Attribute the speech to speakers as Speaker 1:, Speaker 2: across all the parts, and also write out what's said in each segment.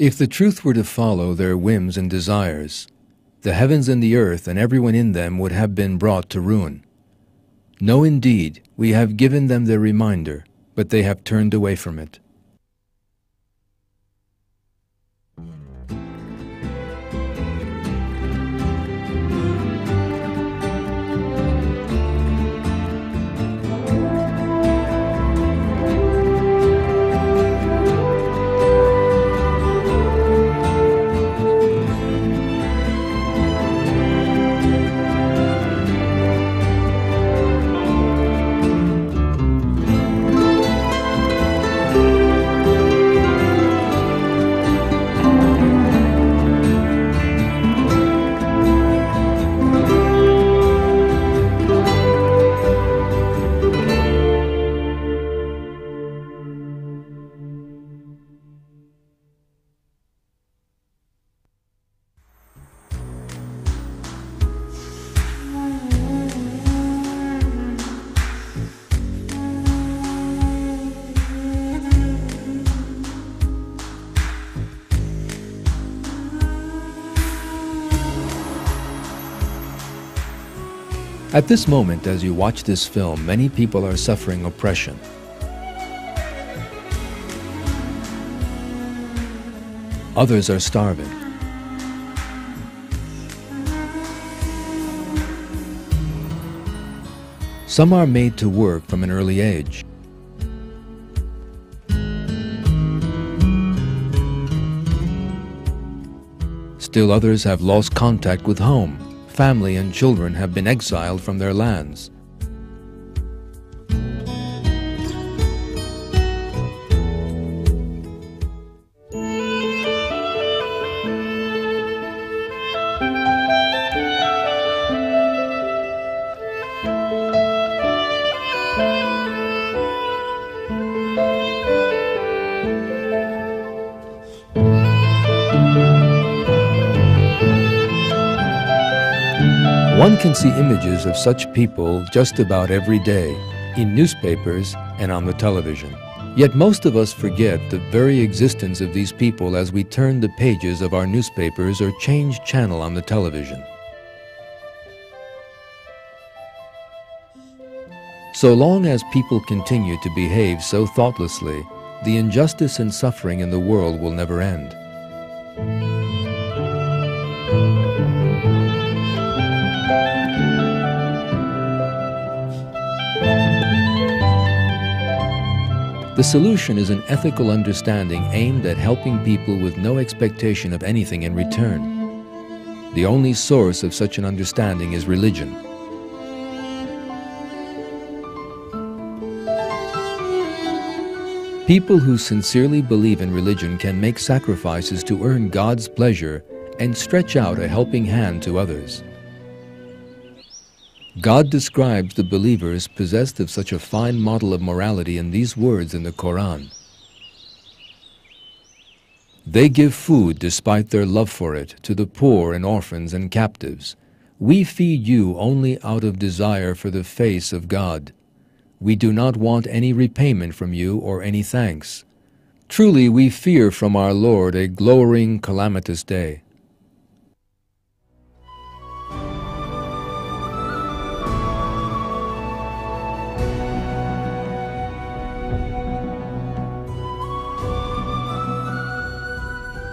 Speaker 1: If the truth were to follow their whims and desires, the heavens and the earth and everyone in them would have been brought to ruin. No, indeed, we have given them their reminder, but they have turned away from it. At this moment, as you watch this film, many people are suffering oppression. Others are starving. Some are made to work from an early age. Still others have lost contact with home. Family and children have been exiled from their lands. One can see images of such people just about every day, in newspapers and on the television. Yet most of us forget the very existence of these people as we turn the pages of our newspapers or change channel on the television. So long as people continue to behave so thoughtlessly, the injustice and suffering in the world will never end. The solution is an ethical understanding aimed at helping people with no expectation of anything in return. The only source of such an understanding is religion. People who sincerely believe in religion can make sacrifices to earn God's pleasure and stretch out a helping hand to others. God describes the believers possessed of such a fine model of morality in these words in the Quran. They give food despite their love for it to the poor and orphans and captives. We feed you only out of desire for the face of God. We do not want any repayment from you or any thanks. Truly we fear from our Lord a glowering, calamitous day.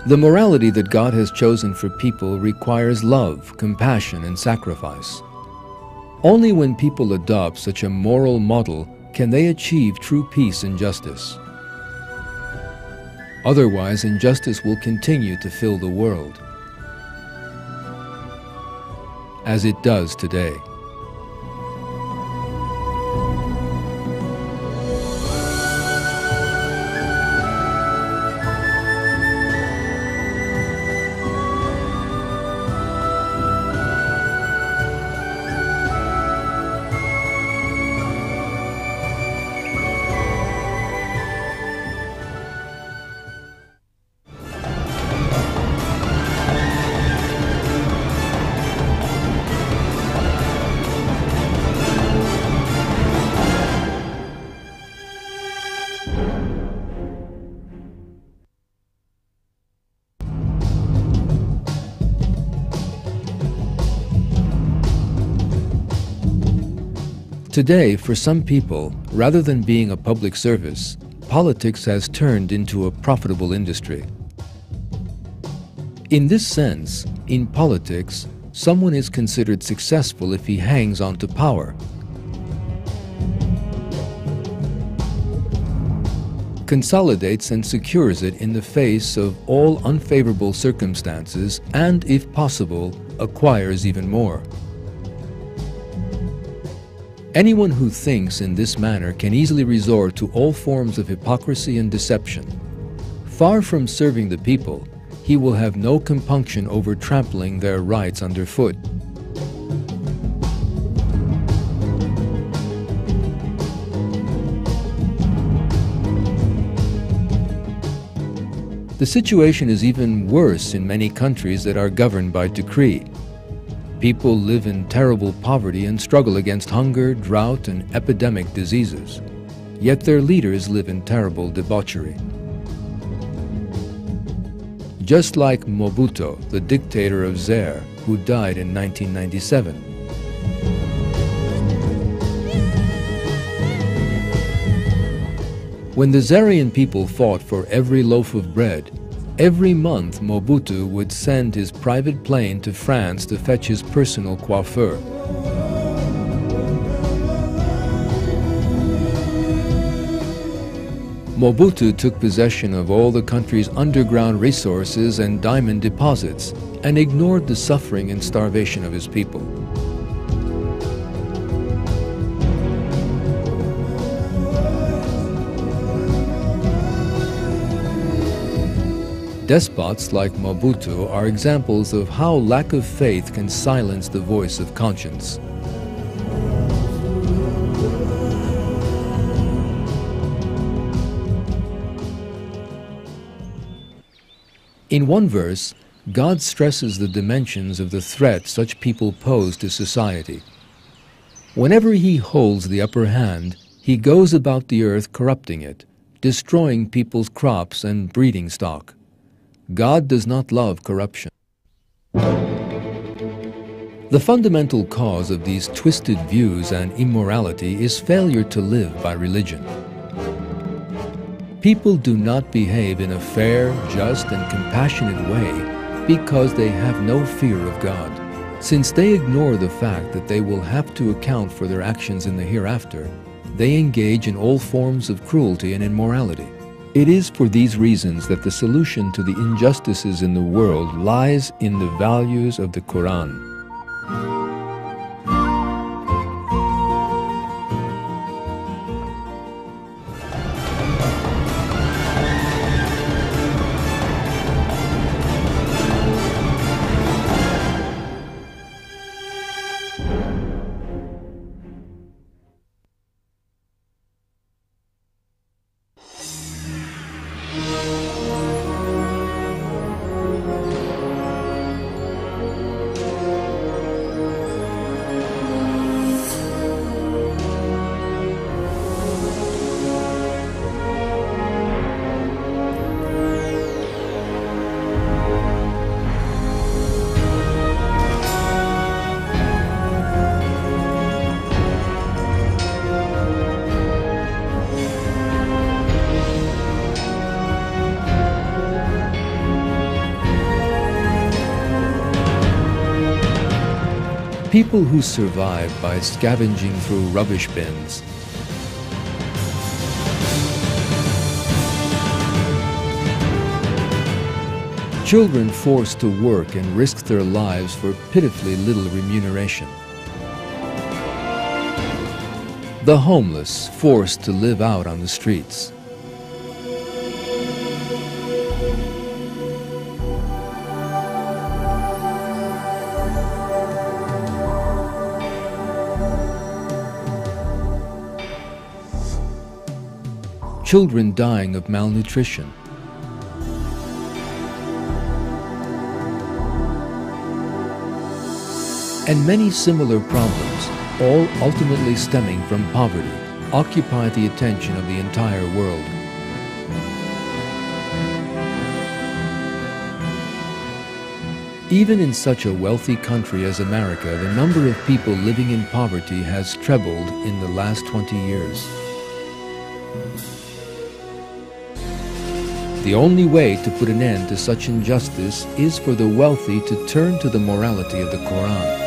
Speaker 1: The morality that God has chosen for people requires love, compassion, and sacrifice. Only when people adopt such a moral model can they achieve true peace and justice. Otherwise, injustice will continue to fill the world, as it does today. Today, for some people, rather than being a public service, politics has turned into a profitable industry. In this sense, in politics, someone is considered successful if he hangs on to power. Consolidates and secures it in the face of all unfavorable circumstances and, if possible, acquires even more. Anyone who thinks in this manner can easily resort to all forms of hypocrisy and deception. Far from serving the people, he will have no compunction over trampling their rights underfoot. The situation is even worse in many countries that are governed by decree. People live in terrible poverty and struggle against hunger, drought, and epidemic diseases. Yet their leaders live in terrible debauchery. Just like Mobutu, the dictator of Zaire, who died in 1997. When the Zairian people fought for every loaf of bread, every month Mobutu would send his private plane to France to fetch his personal coiffeur. Mobutu took possession of all the country's underground resources and diamond deposits and ignored the suffering and starvation of his people. Despots like Mobutu are examples of how lack of faith can silence the voice of conscience. In one verse, God stresses the dimensions of the threat such people pose to society. Whenever he holds the upper hand, he goes about the earth corrupting it, destroying people's crops and breeding stock. God does not love corruption. The fundamental cause of these twisted views and immorality is failure to live by religion. People do not behave in a fair, just, and compassionate way because they have no fear of God. Since they ignore the fact that they will have to account for their actions in the hereafter, they engage in all forms of cruelty and immorality. It is for these reasons that the solution to the injustices in the world lies in the values of the Quran. People who survive by scavenging through rubbish bins, children forced to work and risk their lives for pitifully little remuneration, the homeless forced to live out on the streets, children dying of malnutrition, and many similar problems, all ultimately stemming from poverty, occupy the attention of the entire world. Even in such a wealthy country as America, the number of people living in poverty has trebled in the last 20 years. The only way to put an end to such injustice is for the wealthy to turn to the morality of the Quran.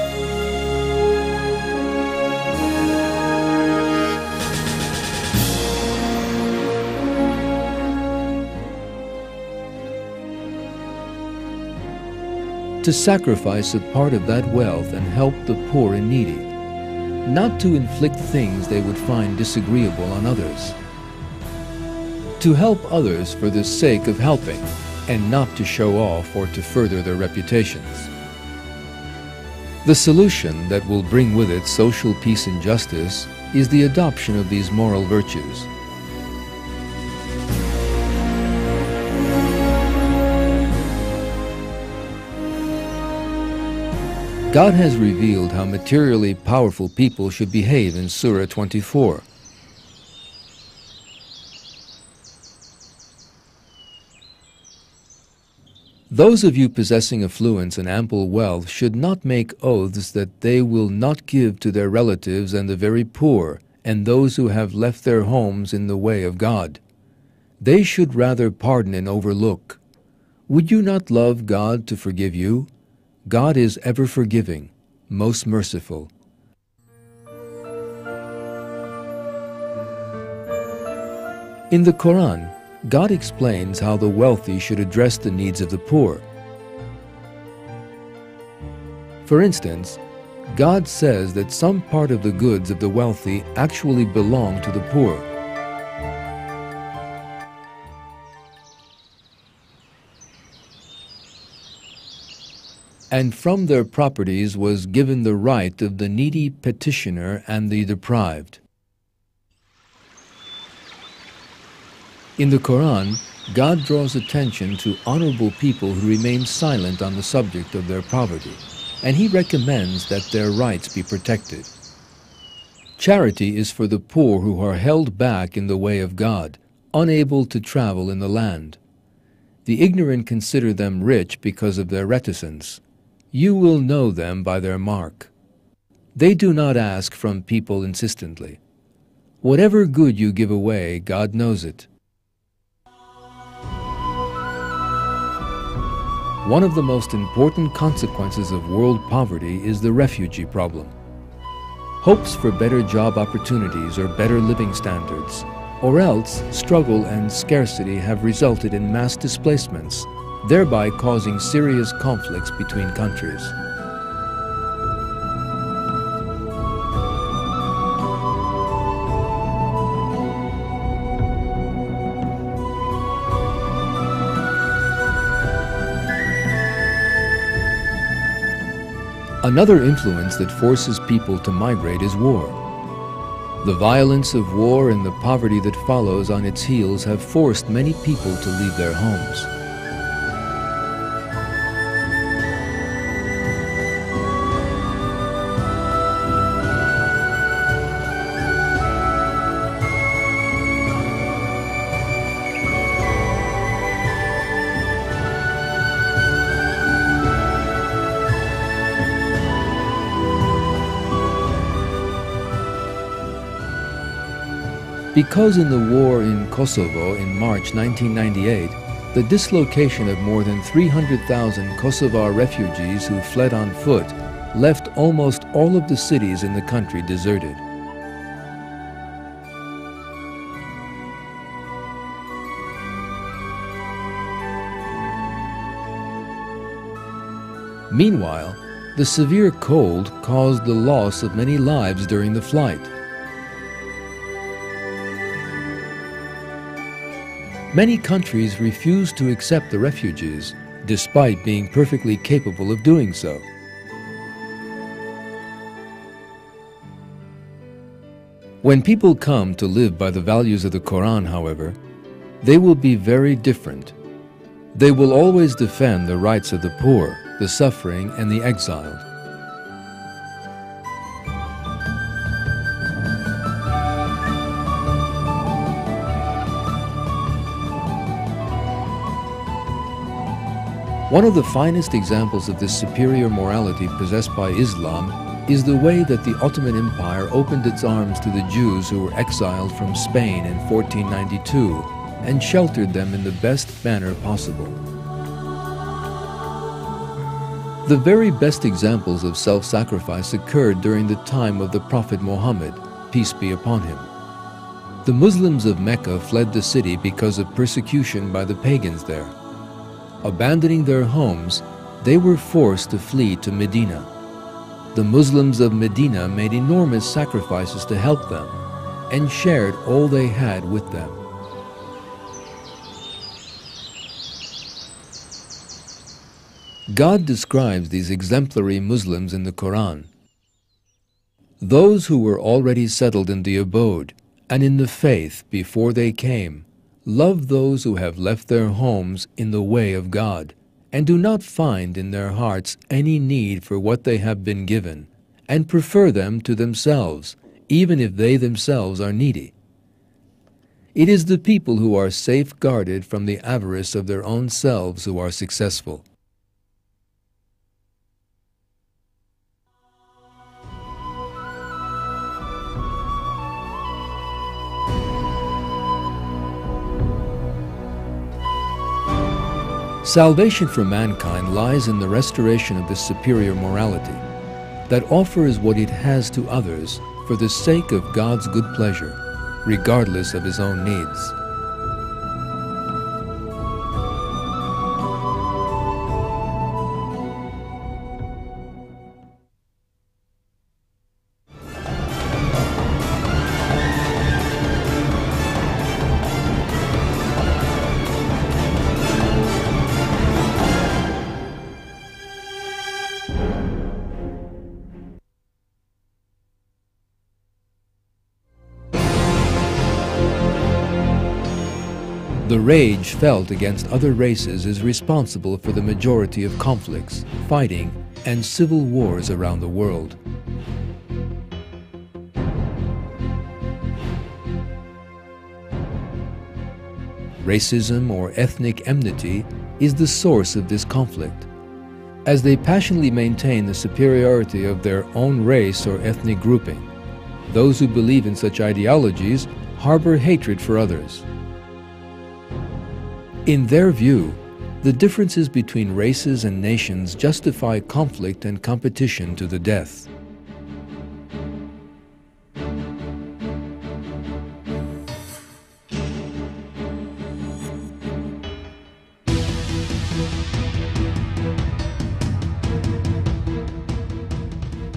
Speaker 1: To sacrifice a part of that wealth and help the poor and needy, not to inflict things they would find disagreeable on others. To help others for the sake of helping, and not to show off or to further their reputations. The solution that will bring with it social peace and justice is the adoption of these moral virtues. God has revealed how materially powerful people should behave in Surah 24. Those of you possessing affluence and ample wealth should not make oaths that they will not give to their relatives and the very poor, and those who have left their homes in the way of God. They should rather pardon and overlook. Would you not love God to forgive you? God is ever forgiving, most merciful. In the Quran, God explains how the wealthy should address the needs of the poor. For instance, God says that some part of the goods of the wealthy actually belong to the poor. And from their properties was given the right of the needy petitioner and the deprived. In the Quran, God draws attention to honorable people who remain silent on the subject of their poverty, and He recommends that their rights be protected. Charity is for the poor who are held back in the way of God, unable to travel in the land. The ignorant consider them rich because of their reticence. You will know them by their mark. They do not ask from people insistently. Whatever good you give away, God knows it. One of the most important consequences of world poverty is the refugee problem. Hopes for better job opportunities or better living standards, or else struggle and scarcity have resulted in mass displacements, thereby causing serious conflicts between countries. Another influence that forces people to migrate is war. The violence of war and the poverty that follows on its heels have forced many people to leave their homes. Because in the war in Kosovo in March 1998, the dislocation of more than 300,000 Kosovar refugees who fled on foot left almost all of the cities in the country deserted. Meanwhile, the severe cold caused the loss of many lives during the flight. Many countries refuse to accept the refugees, despite being perfectly capable of doing so. When people come to live by the values of the Quran, however, they will be very different. They will always defend the rights of the poor, the suffering, and the exiled. One of the finest examples of this superior morality possessed by Islam is the way that the Ottoman Empire opened its arms to the Jews who were exiled from Spain in 1492 and sheltered them in the best manner possible. The very best examples of self-sacrifice occurred during the time of the Prophet Muhammad, peace be upon him. The Muslims of Mecca fled the city because of persecution by the pagans there. Abandoning their homes, they were forced to flee to Medina. The Muslims of Medina made enormous sacrifices to help them and shared all they had with them. God describes these exemplary Muslims in the Quran. Those who were already settled in the abode and in the faith before they came love those who have left their homes in the way of God and do not find in their hearts any need for what they have been given and prefer them to themselves, even if they themselves are needy. It is the people who are safeguarded from the avarice of their own selves who are successful. Salvation for mankind lies in the restoration of this superior morality that offers what it has to others for the sake of God's good pleasure, regardless of his own needs. The rage felt against other races is responsible for the majority of conflicts, fighting, and civil wars around the world. Racism or ethnic enmity is the source of this conflict, as they passionately maintain the superiority of their own race or ethnic grouping. Those who believe in such ideologies harbor hatred for others. In their view, the differences between races and nations justify conflict and competition to the death.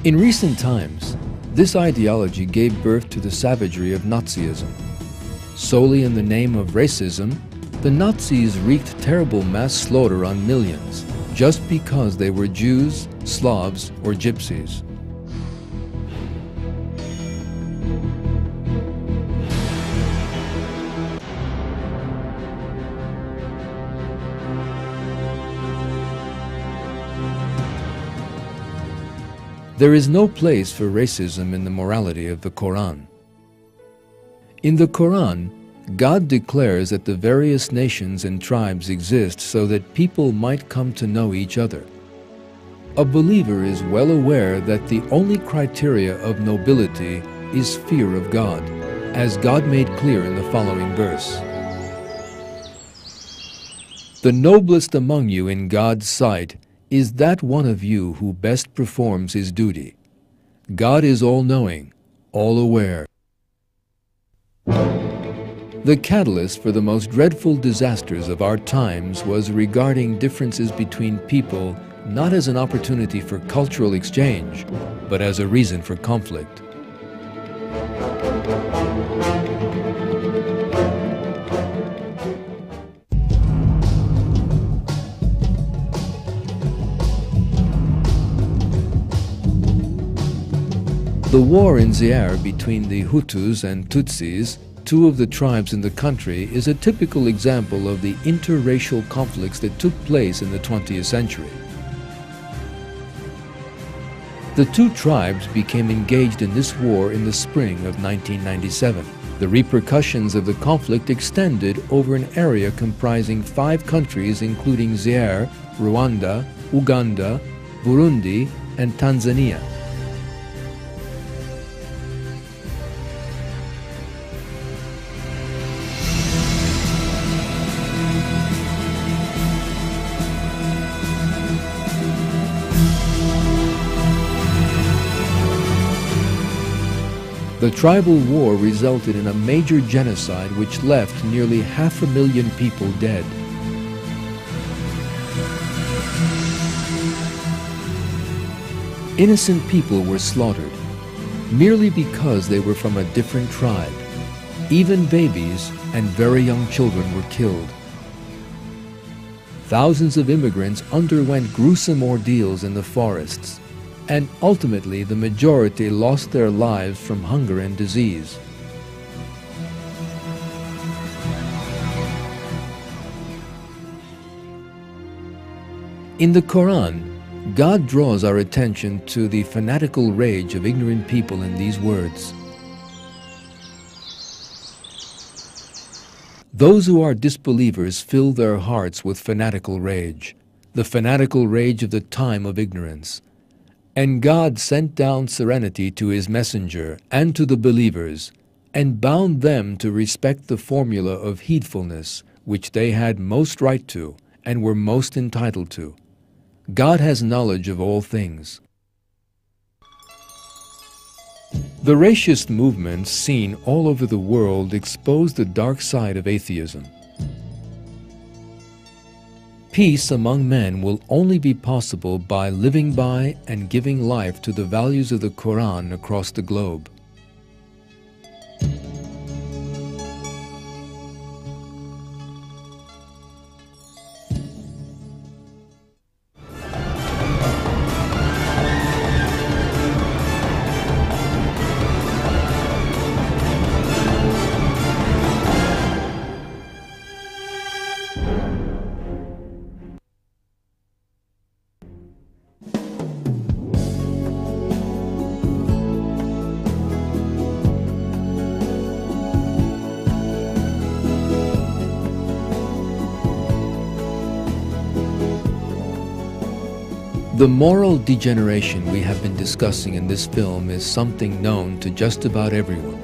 Speaker 1: In recent times, this ideology gave birth to the savagery of Nazism. Solely in the name of racism, the Nazis wreaked terrible mass slaughter on millions just because they were Jews, Slavs, or Gypsies. There is no place for racism in the morality of the Quran. In the Quran, God declares that the various nations and tribes exist so that people might come to know each other. A believer is well aware that the only criteria of nobility is fear of God, as God made clear in the following verse. The noblest among you in God's sight is that one of you who best performs his duty. God is all-knowing, all-aware. The catalyst for the most dreadful disasters of our times was regarding differences between people not as an opportunity for cultural exchange, but as a reason for conflict. The war in Zaire between the Hutus and Tutsis, two of the tribes in the country, is a typical example of the interracial conflicts that took place in the 20th century. The two tribes became engaged in this war in the spring of 1997. The repercussions of the conflict extended over an area comprising 5 countries including Zaire, Rwanda, Uganda, Burundi, and Tanzania. The tribal war resulted in a major genocide which left nearly 500,000 people dead. Innocent people were slaughtered merely because they were from a different tribe. Even babies and very young children were killed. Thousands of immigrants underwent gruesome ordeals in the forests, and ultimately the majority lost their lives from hunger and disease. In the Quran, God draws our attention to the fanatical rage of ignorant people in these words. Those who are disbelievers fill their hearts with fanatical rage, the fanatical rage of the time of ignorance. And God sent down serenity to His messenger and to the believers, and bound them to respect the formula of heedfulness which they had most right to and were most entitled to. God has knowledge of all things. The racist movements seen all over the world expose the dark side of atheism. Peace among men will only be possible by living by and giving life to the values of the Quran across the globe. The moral degeneration we have been discussing in this film is something known to just about everyone.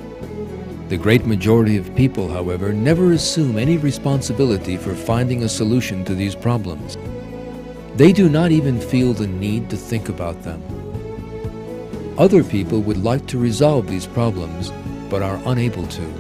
Speaker 1: The great majority of people, however, never assume any responsibility for finding a solution to these problems. They do not even feel the need to think about them. Other people would like to resolve these problems, but are unable to.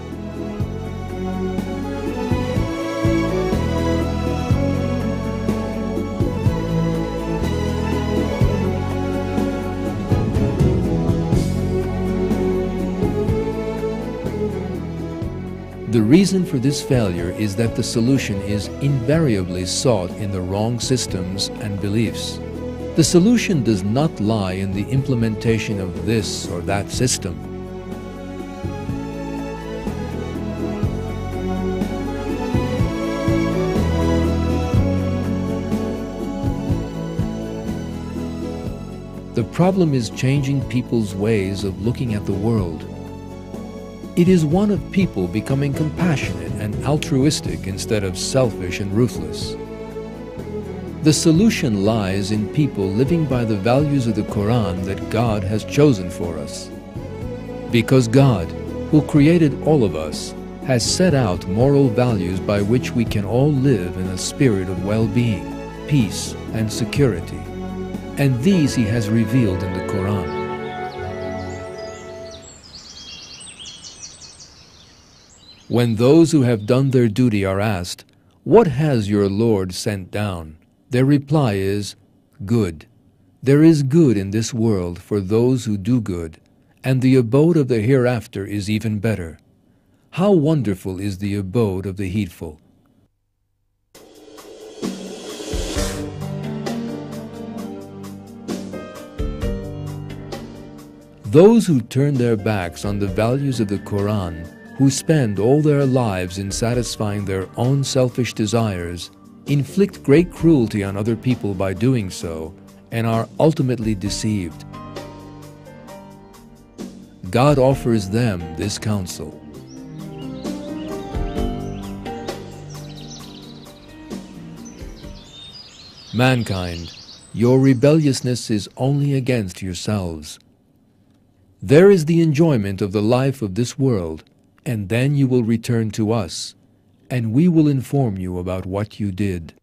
Speaker 1: The reason for this failure is that the solution is invariably sought in the wrong systems and beliefs. The solution does not lie in the implementation of this or that system. The problem is changing people's ways of looking at the world. It is one of people becoming compassionate and altruistic instead of selfish and ruthless. The solution lies in people living by the values of the Quran that God has chosen for us. Because God, who created all of us, has set out moral values by which we can all live in a spirit of well-being, peace, and security. And these He has revealed in the Quran. When those who have done their duty are asked, "What has your Lord sent down?" their reply is, "Good. There is good in this world for those who do good, and the abode of the hereafter is even better. How wonderful is the abode of the heedful." Those who turn their backs on the values of the Quran, who spend all their lives in satisfying their own selfish desires, inflict great cruelty on other people by doing so, and are ultimately deceived. God offers them this counsel. Mankind, your rebelliousness is only against yourselves. There is the enjoyment of the life of this world, and then you will return to us, and we will inform you about what you did.